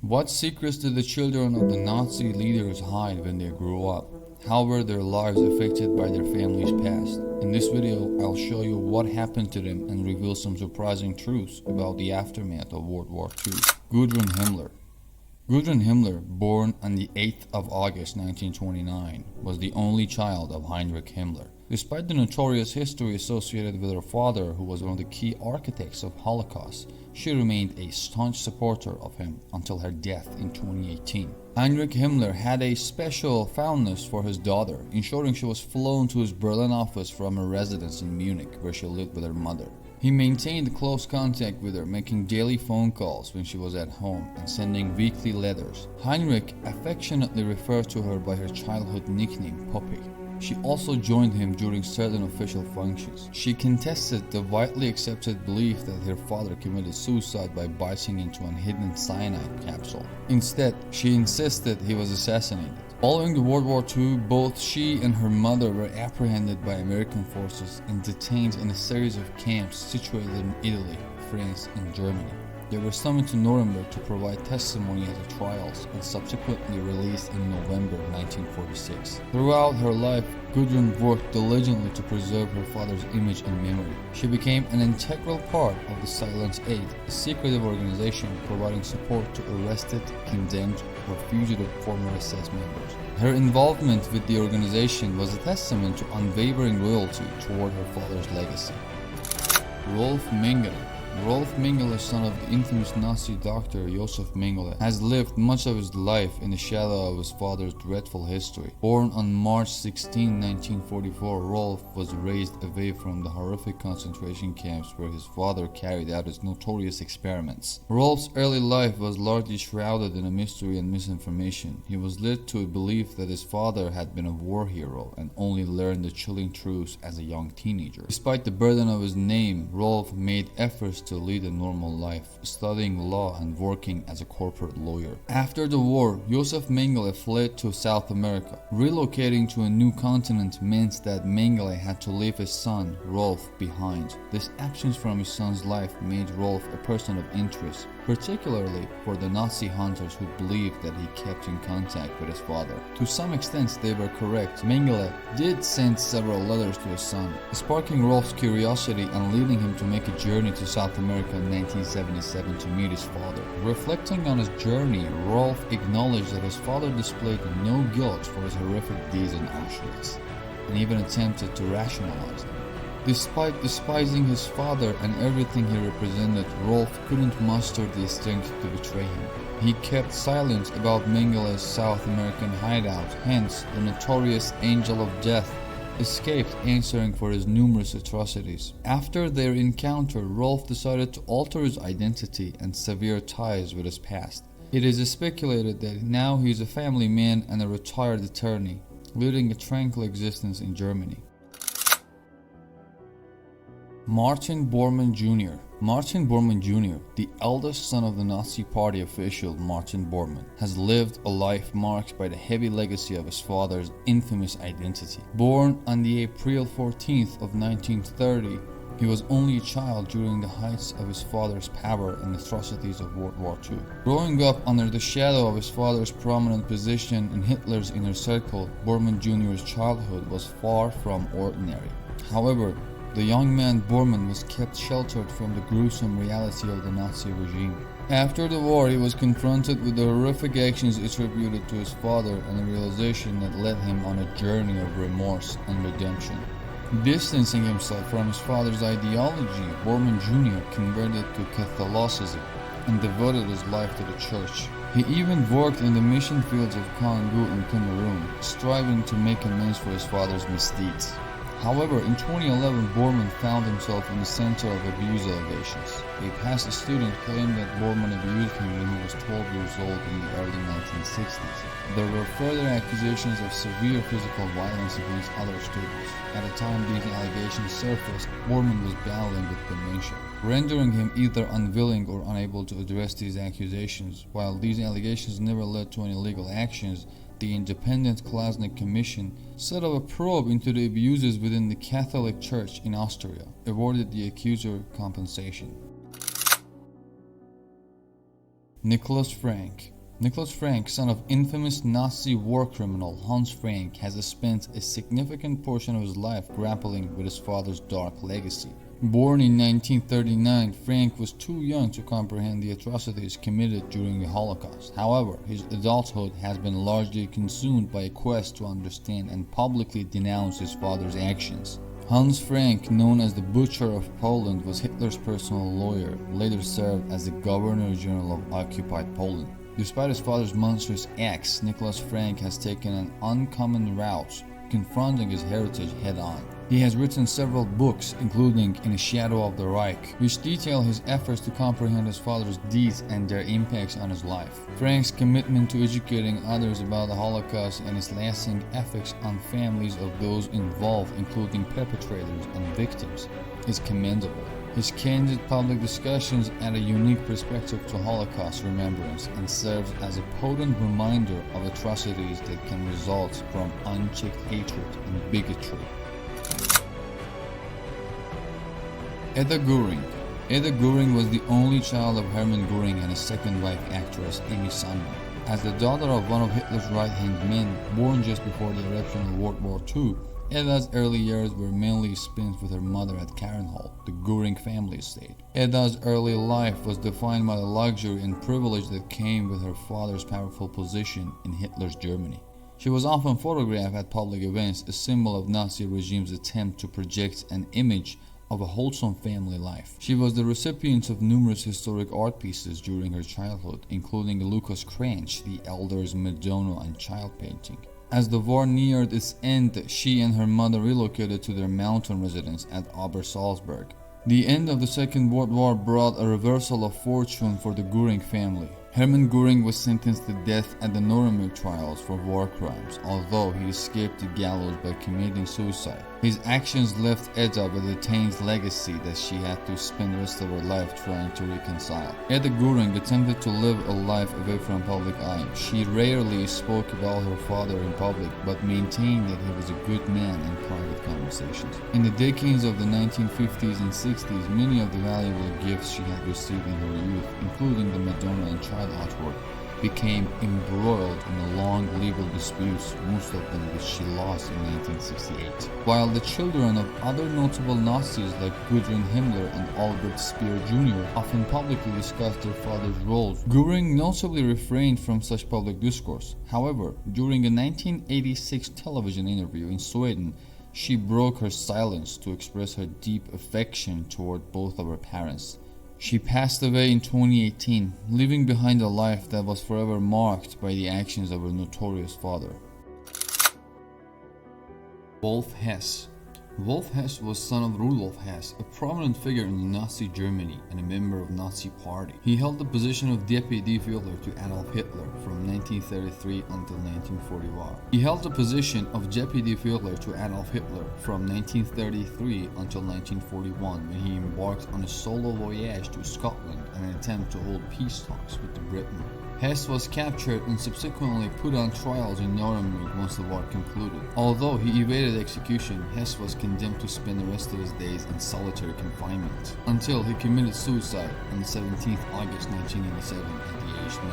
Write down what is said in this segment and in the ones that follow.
What secrets did the children of the Nazi leaders hide when they grew up? How were their lives affected by their family's past? In this video, I'll show you what happened to them and reveal some surprising truths about the aftermath of World War II. Gudrun Himmler. Gudrun Himmler, born on the 8th of August 1929, was the only child of Heinrich Himmler. Despite the notorious history associated with her father, who was one of the key architects of Holocaust, she remained a staunch supporter of him until her death in 2018. Heinrich Himmler had a special fondness for his daughter, ensuring she was flown to his Berlin office from her residence in Munich, where she lived with her mother. He maintained close contact with her, making daily phone calls when she was at home and sending weekly letters. Heinrich affectionately referred to her by her childhood nickname, Poppy. She also joined him during certain official functions. She contested the widely accepted belief that her father committed suicide by biting into a hidden cyanide capsule. Instead, she insisted he was assassinated. Following the World War II, both she and her mother were apprehended by American forces and detained in a series of camps situated in Italy, France, and Germany. They were summoned to Nuremberg to provide testimony at the trials and subsequently released in November 1946. Throughout her life, Gudrun worked diligently to preserve her father's image and memory. She became an integral part of the Silent Aid, a secretive organization providing support to arrested, condemned, or fugitive former SS members. Her involvement with the organization was a testament to unwavering loyalty toward her father's legacy. Rolf Mingler. Rolf Mingler, son of the infamous Nazi doctor Josef Mengele, has lived much of his life in the shadow of his father's dreadful history. Born on March 16, 1944, Rolf was raised away from the horrific concentration camps where his father carried out his notorious experiments. Rolf's early life was largely shrouded in a mystery and misinformation. He was led to a belief that his father had been a war hero and only learned the chilling truths as a young teenager. Despite the burden of his name, Rolf made efforts to lead a normal life, studying law and working as a corporate lawyer. After the war, Josef Mengele fled to South America. Relocating to a new continent meant that Mengele had to leave his son, Rolf, behind. This absence from his son's life made Rolf a person of interest, particularly for the Nazi hunters who believed that he kept in contact with his father. To some extent, they were correct. Mengele did send several letters to his son, sparking Rolf's curiosity and leading him to make a journey to South America in 1977 to meet his father. Reflecting on his journey, Rolf acknowledged that his father displayed no guilt for his horrific deeds in Auschwitz, and even attempted to rationalize them. Despite despising his father and everything he represented, Rolf couldn't muster the strength to betray him. He kept silent about Mengele's South American hideout, hence the notorious Angel of Death escaped answering for his numerous atrocities. After their encounter, Rolf decided to alter his identity and sever ties with his past. It is speculated that now he is a family man and a retired attorney, leading a tranquil existence in Germany. Martin Bormann Jr. Martin Bormann Jr., the eldest son of the Nazi Party official Martin Bormann, has lived a life marked by the heavy legacy of his father's infamous identity. Born on the April 14th of 1930, he was only a child during the heights of his father's power and atrocities of World War II. Growing up under the shadow of his father's prominent position in Hitler's inner circle, Bormann Jr.'s childhood was far from ordinary. However, the young man Bormann was kept sheltered from the gruesome reality of the Nazi regime. After the war, he was confronted with the horrific actions attributed to his father and the realization that led him on a journey of remorse and redemption. Distancing himself from his father's ideology, Bormann Jr. converted to Catholicism and devoted his life to the church. He even worked in the mission fields of Congo in Cameroon, striving to make amends for his father's misdeeds. However, in 2011, Bormann found himself in the center of abuse allegations. A past student claimed that Bormann abused him when he was 12 years old in the early 1960s. There were further accusations of severe physical violence against other students. At the time these allegations surfaced, Bormann was battling with dementia, rendering him either unwilling or unable to address these accusations. While these allegations never led to any legal actions, the independent Klasnik Commission set up a probe into the abuses within the Catholic Church in Austria, awarded the accuser compensation. Nicholas Frank. Nicholas Frank, son of infamous Nazi war criminal Hans Frank, has spent a significant portion of his life grappling with his father's dark legacy. Born in 1939, Frank was too young to comprehend the atrocities committed during the Holocaust. However, his adulthood has been largely consumed by a quest to understand and publicly denounce his father's actions. Hans Frank, known as the Butcher of Poland, was Hitler's personal lawyer, later served as the Governor General of occupied Poland. Despite his father's monstrous acts, Nicholas Frank has taken an uncommon route, confronting his heritage head-on. He has written several books, including In the Shadow of the Reich, which detail his efforts to comprehend his father's deeds and their impacts on his life. Frank's commitment to educating others about the Holocaust and its lasting effects on families of those involved, including perpetrators and victims, is commendable. His candid public discussions add a unique perspective to Holocaust remembrance and serves as a potent reminder of atrocities that can result from unchecked hatred and bigotry. Eda Guring. Eda Guring was the only child of Hermann Göring and his second wife, actress Amy Sandberg. As the daughter of one of Hitler's right-hand men, born just before the eruption of World War II, Eda's early years were mainly spent with her mother at Karenhall, the Göring family estate. Eda's early life was defined by the luxury and privilege that came with her father's powerful position in Hitler's Germany. She was often photographed at public events, a symbol of Nazi regime's attempt to project an image of a wholesome family life. She was the recipient of numerous historic art pieces during her childhood, including Lucas Cranch, the Elder's Madonna, and child painting. As the war neared its end, she and her mother relocated to their mountain residence at Obersalzberg. The end of the Second World War brought a reversal of fortune for the Göring family. Hermann Göring was sentenced to death at the Nuremberg trials for war crimes, although he escaped the gallows by committing suicide. His actions left Eda with a tainted legacy that she had to spend the rest of her life trying to reconcile. Eda Guring attempted to live a life away from public eye. She rarely spoke about her father in public, but maintained that he was a good man in private conversations. In the decades of the 1950s and 60s, many of the valuable gifts she had received in her youth, including the Madonna and child artwork, became embroiled in long legal disputes, most of them which she lost in 1968. While the children of other notable Nazis like Gan Heimer and Albert Speer Jr. often publicly discussed their father's roles, Guring notably refrained from such public discourse. However, during a 1986 television interview in Sweden, she broke her silence to express her deep affection toward both of her parents. She passed away in 2018, leaving behind a life that was forever marked by the actions of her notorious father. Wolf Hess. Wolf Hess was son of Rudolf Hess, a prominent figure in Nazi Germany and a member of Nazi Party. He held the position of Deputy Führer to Adolf Hitler from 1933 until 1941. He held the position of Deputy Führer to Adolf Hitler from 1933 until 1941, when he embarked on a solo voyage to Scotland in an attempt to hold peace talks with Britain. Hess was captured and subsequently put on trials in Nuremberg once the war concluded. Although he evaded execution, Hess was condemned to spend the rest of his days in solitary confinement, until he committed suicide on 17 August 1987 at the age of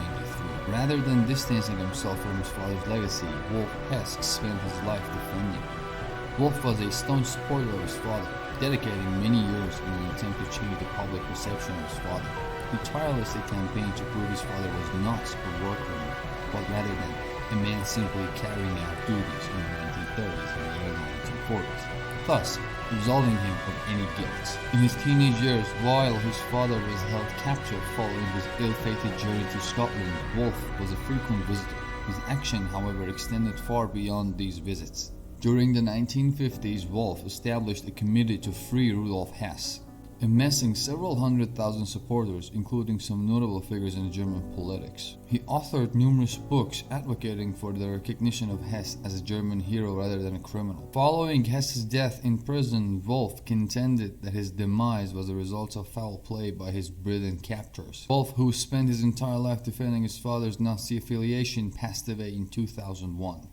93. Rather than distancing himself from his father's legacy, Wolf Hess spent his life defending it. Wolf was a staunch supporter of his father, dedicating many years in an attempt to change the public perception of his father. He tirelessly campaigned to prove his father was not a war criminal, but rather than a man simply carrying out duties in the 1930s and the early 1940s, thus absolving him of any guilt. In his teenage years, while his father was held captive following his ill-fated journey to Scotland, Wolf was a frequent visitor. His action, however, extended far beyond these visits. During the 1950s, Wolf established a committee to free Rudolf Hess, amassing several 100,000 supporters, including some notable figures in German politics. He authored numerous books advocating for the recognition of Hess as a German hero rather than a criminal. Following Hess's death in prison, Wolf contended that his demise was a result of foul play by his brilliant captors. Wolf, who spent his entire life defending his father's Nazi affiliation, passed away in 2001.